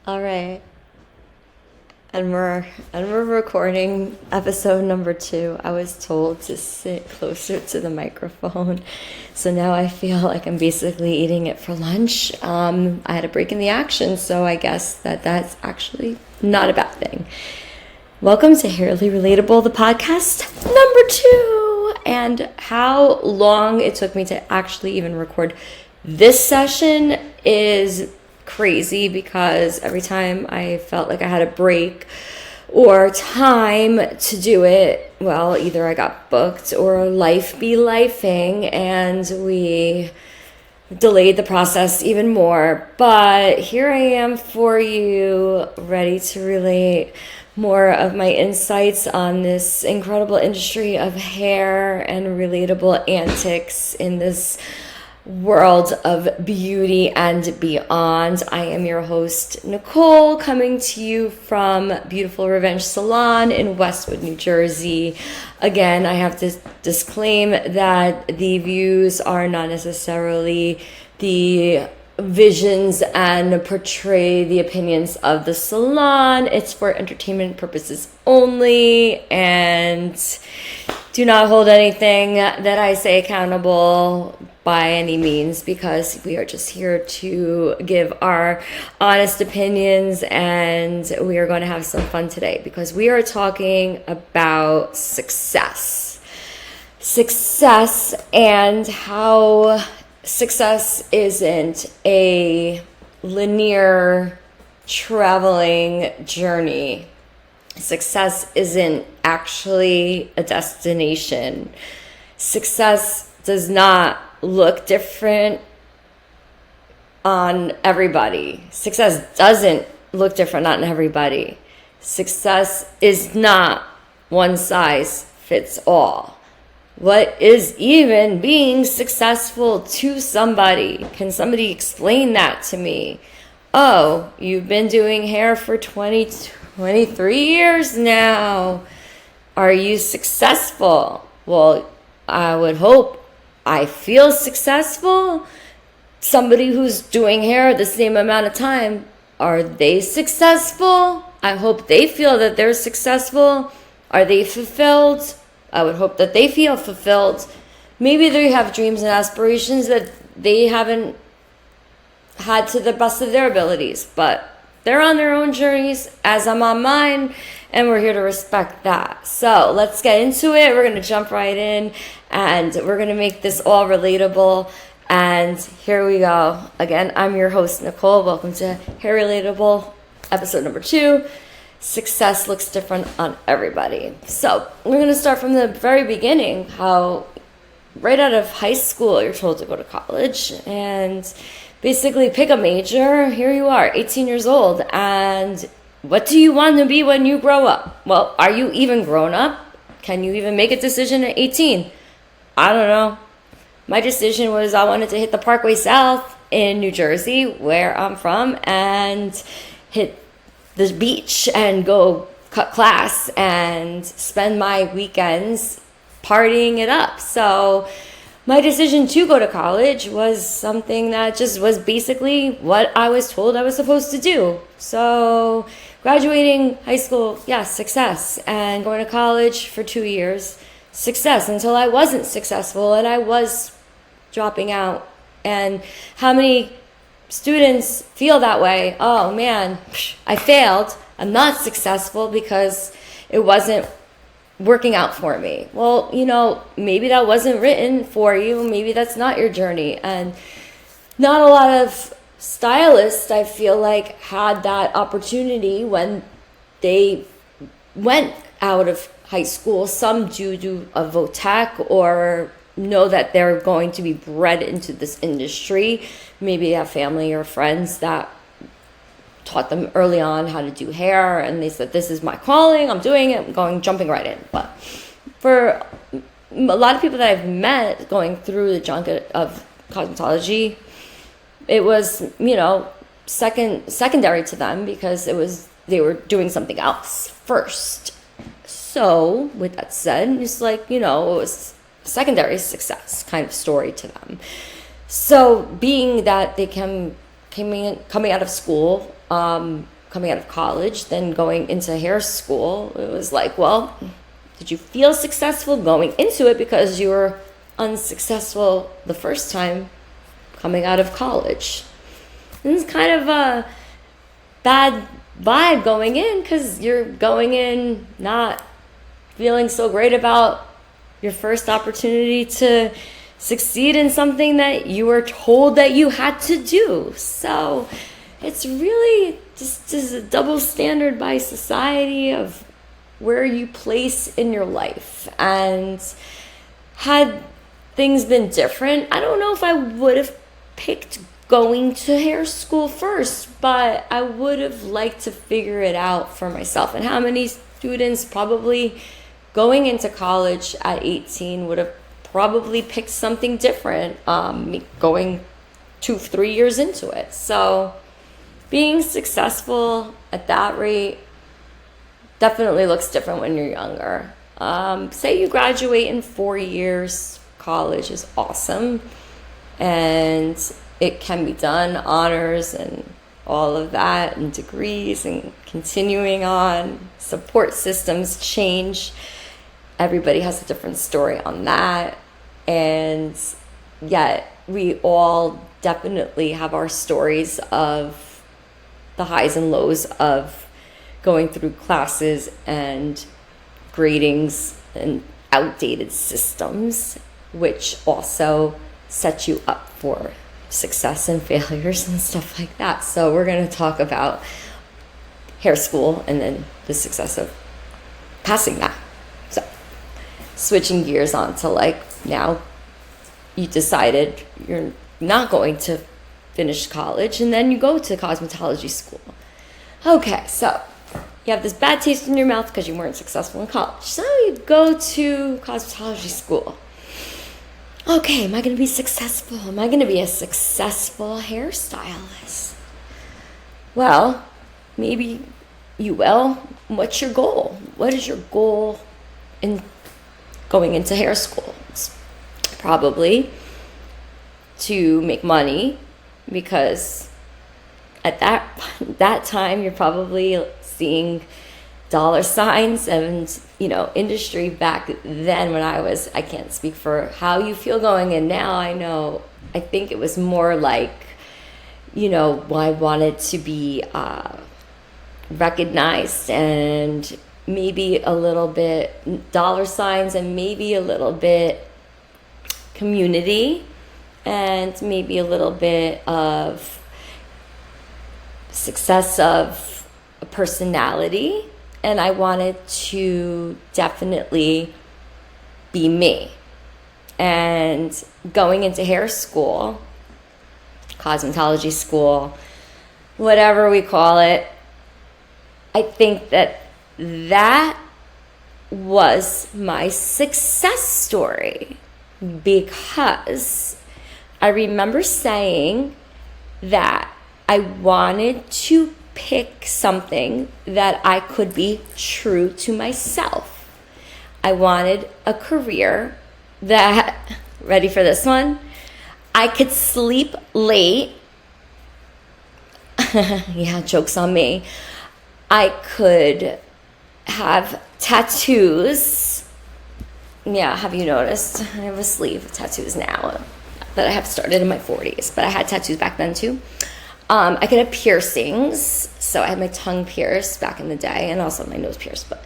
All right. And we're recording episode number 2. I was told to sit closer to the microphone. So now I feel like I'm basically eating it for lunch. I had a break in the action, so I guess that's actually not a bad thing. Welcome to Hairly Relatable, the podcast number 2. And how long it took me to actually even record this session is crazy, because every time I felt like I had a break or time to do it, well, either I got booked or life be lifing, and we delayed the process even more. But here I am for you, ready to relate more of my insights on this incredible industry of hair and relatable antics in this world of beauty and beyond. I am your host, Nicole, coming to you from beautiful Revenge Salon in Westwood, New Jersey. Again, I have to disclaim that the views are not necessarily the visions and portray the opinions of the salon. It's for entertainment purposes only, and do not hold anything that I say accountable by any means, because we are just here to give our honest opinions, and we are going to have some fun today because we are talking about success and how success isn't a linear traveling journey. Success isn't actually a destination. Success does not look different on everybody. Success doesn't look different on everybody. Success is not one size fits all. What is even being successful to somebody? Can somebody explain that to me? Oh, you've been doing hair for 23 years now. Are you successful? Well, I would hope I feel successful. Somebody who's doing hair the same amount of time, are they successful? I hope they feel that they're successful. Are they fulfilled? I would hope that they feel fulfilled. Maybe they have dreams and aspirations that they haven't had to the best of their abilities, but they're on their own journeys, as I'm on mine, and we're here to respect that. So let's get into it. We're going to jump right in, and we're going to make this all relatable. And here we go. Again, I'm your host, Nicole. Welcome to Hair Relatable, episode number 2. Success looks different on everybody. So we're going to start from the very beginning, how right out of high school, you're told to go to college and basically pick a major. Here you are, 18 years old, and what do you want to be when you grow up? Well, are you even grown up? Can you even make a decision at 18? I don't know. My decision was I wanted to hit the Parkway South in New Jersey, where I'm from, and hit the beach and go cut class and spend my weekends partying it up. So my decision to go to college was something that just was basically what I was told I was supposed to do. So graduating high school, yes, success. And going to college for 2 years, success, until I wasn't successful and I was dropping out. And how many students feel that way? Oh man, I failed. I'm not successful because it wasn't working out for me. Well, maybe that wasn't written for you. Maybe that's not your journey. And not a lot of stylists, I feel like, had that opportunity when they went out of high school. Some do a VOTEC or know that they're going to be bred into this industry. Maybe they have family or friends that taught them early on how to do hair, and they said, this is my calling, I'm doing it, jumping right in. But for a lot of people that I've met going through the junket of cosmetology, it was, secondary to them, because they were doing something else first. So with that said, it's like, it was secondary success kind of story to them. So being that they coming out of school, coming out of college, then going into hair school, it was like, well, did you feel successful going into it because you were unsuccessful the first time coming out of college? And it's kind of a bad vibe going in, because you're going in not feeling so great about your first opportunity to succeed in something that you were told that you had to do. So it's really just a double standard by society of where you place in your life. And had things been different, I don't know if I would have picked going to hair school first, but I would have liked to figure it out for myself. And how many students probably going into college at 18 would have probably picked something different, going 2-3 years into it. So being successful at that rate definitely looks different when you're younger. Say you graduate in 4 years, college is awesome, and it can be done, honors and all of that, and degrees, and continuing on. Support systems change. Everybody has a different story on that. And yet we all definitely have our stories of the highs and lows of going through classes and gradings and outdated systems, which also set you up for success and failures and stuff like that. So we're going to talk about hair school and then the success of passing that. So switching gears on to, like, now you decided you're not going to finish college, and then you go to cosmetology school. Okay, so you have this bad taste in your mouth because you weren't successful in college. So you go to cosmetology school. Okay, am I going to be successful? Am I going to be a successful hairstylist? Well, maybe you will. What's your goal? What is your goal in going into hair school? It's probably to make money, because at that time you're probably seeing dollar signs and, industry back then. When I can't speak for how you feel going in now. I think it was more like, I wanted to be recognized, and maybe a little bit dollar signs, and maybe a little bit community, and maybe a little bit of success of a personality. And I wanted to definitely be me. And going into hair school, cosmetology school, whatever we call it, I think that was my success story, because I remember saying that I wanted to pick something that I could be true to myself. I wanted a career that, ready for this one, I could sleep late. Yeah, joke's on me. I could have tattoos. Yeah, have you noticed? I have a sleeve of tattoos now that I have started in my 40s, but I had tattoos back then too. I could have piercings. So I had my tongue pierced back in the day, and also my nose pierced. But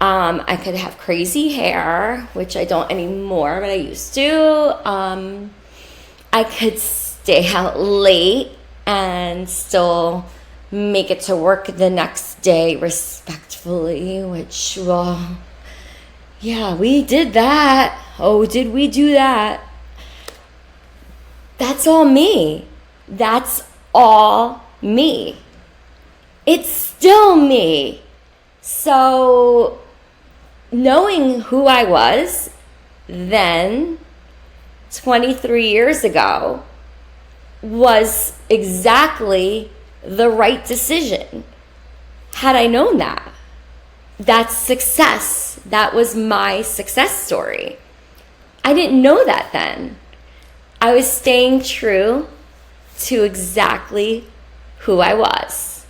I could have crazy hair, which I don't anymore, but I used to. I could stay out late and still make it to work the next day respectfully, which, well, yeah, we did that. Oh, did we do that? That's all me. That's all me. It's still me. So knowing who I was then, 23 years ago, was exactly the right decision. Had I known that, that's success. That was my success story. I didn't know that then. I was staying true to exactly who I was.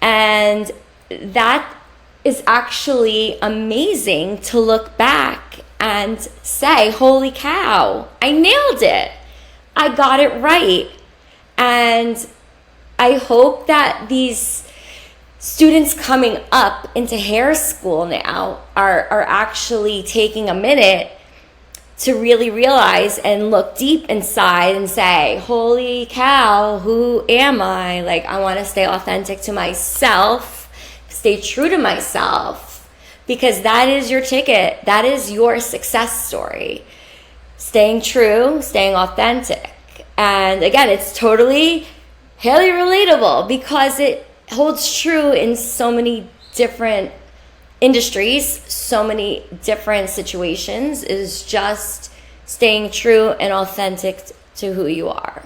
And that is actually amazing to look back and say, holy cow, I nailed it. I got it right. And I hope that these students coming up into hair school now are actually taking a minute to really realize and look deep inside and say, holy cow, who am I? Like, I want to stay authentic to myself, stay true to myself, because that is your ticket. That is your success story. Staying true, staying authentic. And again, it's totally Hairly Relatable because it holds true in so many different industries, so many different situations. Is just staying true and authentic to who you are.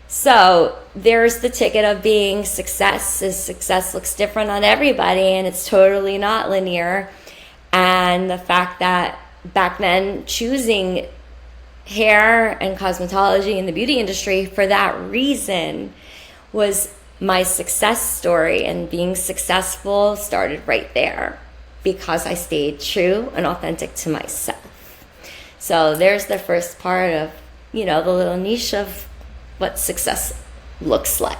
So there's the ticket of being success. Success looks different on everybody, and it's totally not linear. And the fact that back then choosing hair and cosmetology in the beauty industry for that reason was my success story, and being successful started right there because I stayed true and authentic to myself. So there's the first part of, the little niche of what success looks like.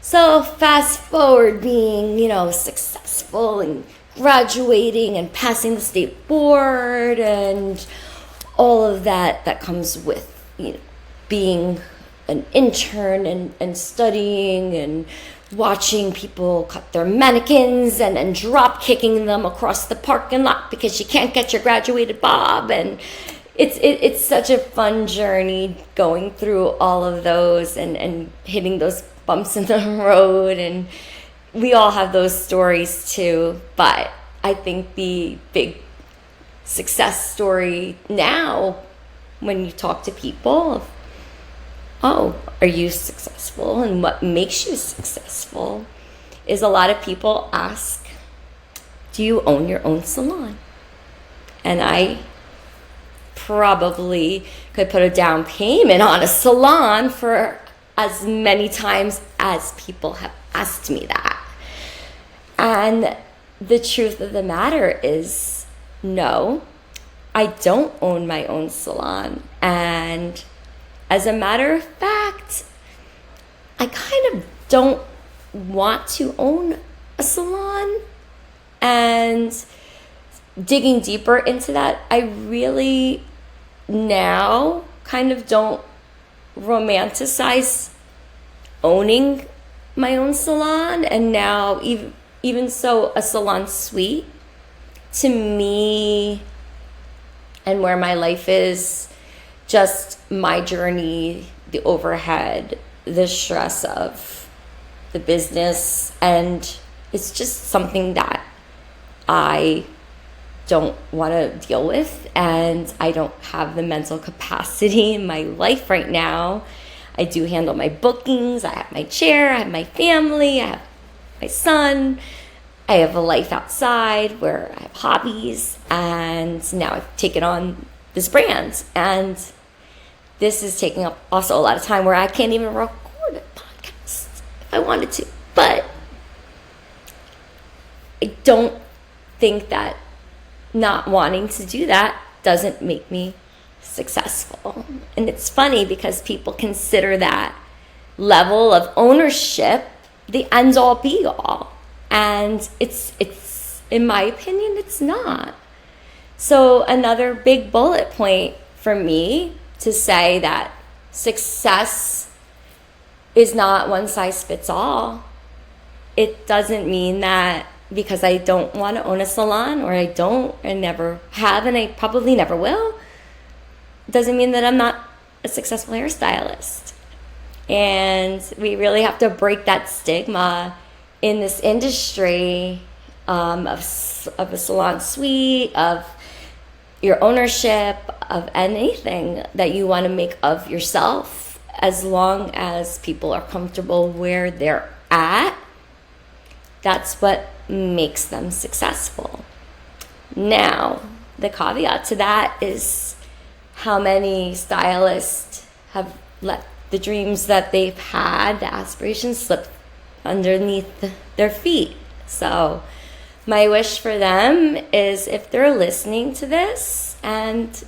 So fast forward being, successful and graduating and passing the state board and all of that comes with, being an intern and studying and watching people cut their mannequins and drop kicking them across the parking lot because you can't get your graduated bob. And it's such a fun journey going through all of those and hitting those bumps in the road. And we all have those stories too. But I think the big success story now, when you talk to people, are you successful and what makes you successful, is a lot of people ask, do you own your own salon? And I probably could put a down payment on a salon for as many times as people have asked me that. And the truth of the matter is, no, I don't own my own salon. And as a matter of fact, I kind of don't want to own a salon. And digging deeper into that, I really now kind of don't romanticize owning my own salon. And now even so, a salon suite to me and where my life is, just my journey, the overhead, the stress of the business, and it's just something that I don't want to deal with, and I don't have the mental capacity in my life right now. I do handle my bookings, I have my chair, I have my family, I have my son, I have a life outside where I have hobbies, and now I've taken on this brand, and this is taking up also a lot of time where I can't even record a podcast if I wanted to. But I don't think that not wanting to do that doesn't make me successful. And it's funny because people consider that level of ownership the end all be all. And it's in my opinion, it's not. So another big bullet point for me to say that success is not one size fits all. It doesn't mean that because I don't want to own a salon, or I don't and never have, and I probably never will, doesn't mean that I'm not a successful hairstylist. And we really have to break that stigma in this industry of a salon suite, of your ownership, of anything that you want to make of yourself, as long as people are comfortable where they're at. That's what makes them successful. Now, the caveat to that is how many stylists have let the dreams that they've had, the aspirations, slip underneath their feet. So my wish for them is, if they're listening to this and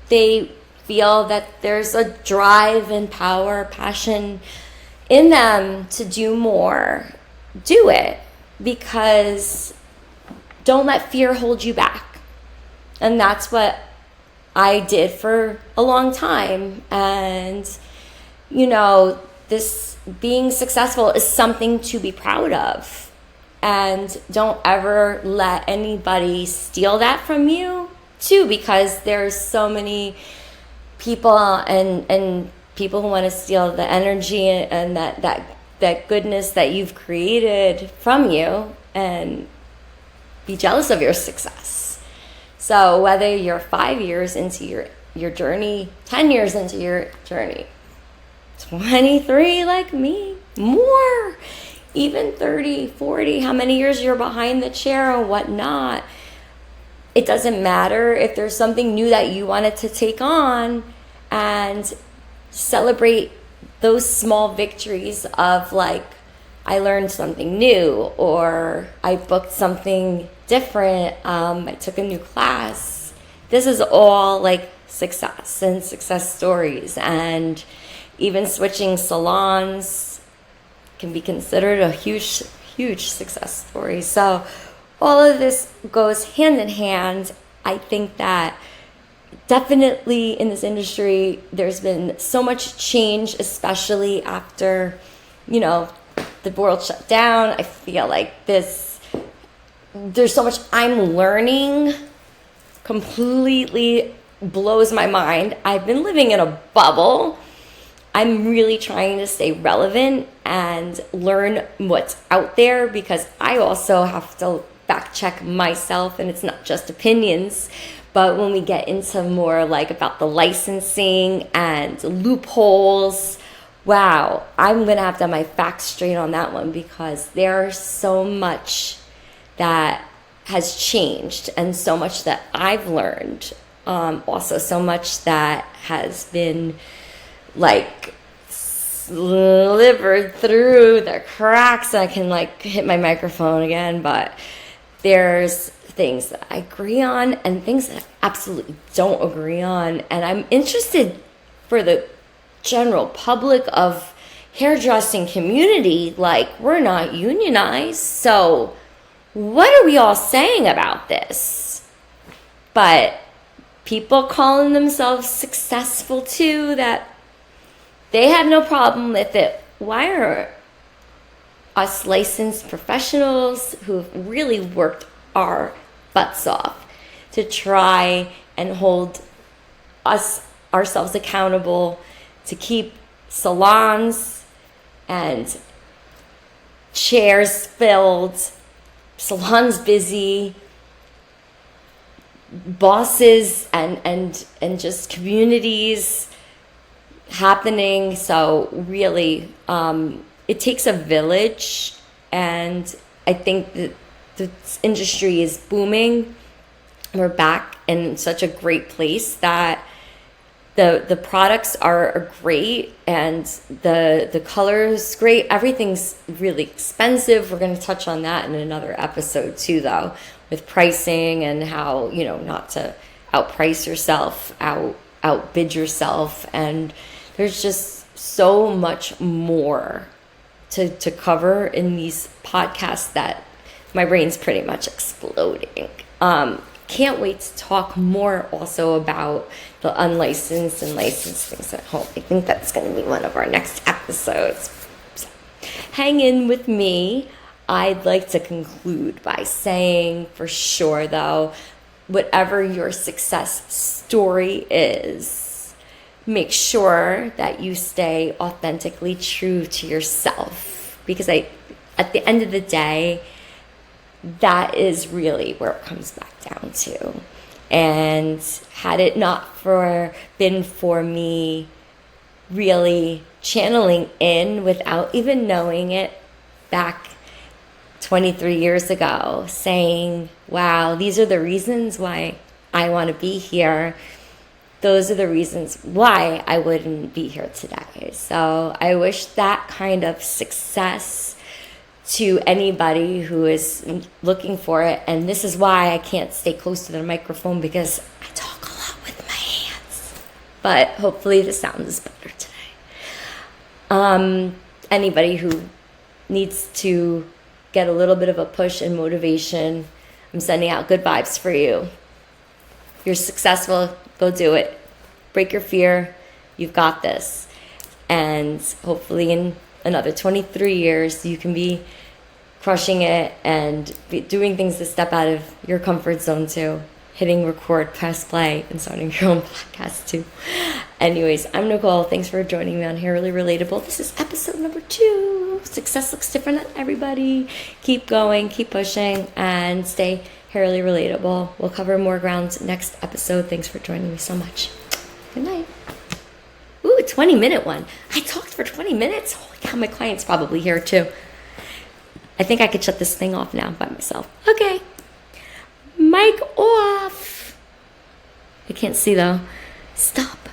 they feel that there's a drive and power, passion in them to do more, do it. Because don't let fear hold you back. And that's what I did for a long time. And, you know, this being successful is something to be proud of. And don't ever let anybody steal that from you, too, because there's so many people and people who want to steal the energy and that goodness that you've created from you and be jealous of your success. So whether you're 5 years into your journey, 10 years into your journey, 23 like me, more, even 30, 40, how many years you're behind the chair or whatnot, it doesn't matter. If there's something new that you wanted to take on, and celebrate those small victories of, like, I learned something new, or I booked something different, I took a new class. This is all like success and success stories. And even switching salons can be considered a huge success story. So all of this goes hand in hand. I think that definitely in this industry, there's been so much change, especially after, you know, the world shut down. I feel like there's so much I'm learning, completely blows my mind. I've been living in a bubble. I'm really trying to stay relevant and learn what's out there, because I also have to fact check myself, and it's not just opinions. But when we get into more like about the licensing and loopholes, wow, I'm going to have to have my facts straight on that one, because there's so much that has changed and so much that I've learned. Also so much that has been like slivered through the cracks. I can like hit my microphone again, but there's things that I agree on and things that I absolutely don't agree on. And I'm interested for the general public of hairdressing community, like, we're not unionized, so what are we all saying about this? But people calling themselves successful too, that they have no problem with it. Why are us licensed professionals who've really worked our butts off to try and hold ourselves accountable to keep salons and chairs filled, salons busy, bosses and just communities happening? So really, it takes a village, and I think that this industry is booming. We're back in such a great place that the products are great, and the colors great. Everything's really expensive. We're going to touch on that in another episode too, though, with pricing and how, you know, not to outprice yourself, outbid yourself. And there's just so much more to cover in these podcasts that my brain's pretty much exploding. Can't wait to talk more also about the unlicensed and licensed things at home. I think that's going to be one of our next episodes. So, hang in with me. I'd like to conclude by saying, for sure though, whatever your success story is, make sure that you stay authentically true to yourself, because at the end of the day, that is really where it comes back down to. And had it not been for me really channeling in without even knowing it back 23 years ago, saying, wow, these are the reasons why I want to be here, those are the reasons why I wouldn't be here today. So I wish that kind of success to anybody who is looking for it. And this is why I can't stay close to the microphone, because I talk a lot with my hands. But hopefully the sound is better today. Anybody who needs to get a little bit of a push and motivation, I'm sending out good vibes for you. You're successful. Go do it. Break your fear. You've got this. And hopefully in another 23 years, you can be crushing it and be doing things to step out of your comfort zone too. Hitting record, press play, and starting your own podcast too. Anyways, I'm Nicole. Thanks for joining me on Hairly Relatable. This is episode number 2. Success looks different on everybody. Keep going, keep pushing, and stay hairly relatable. We'll cover more ground next episode. Thanks for joining me so much. Good night. Ooh, a 20-minute one. I talked for 20 minutes? Holy cow, my client's probably here too. I think I could shut this thing off now by myself. Okay. Mic off. I can't see though. Stop.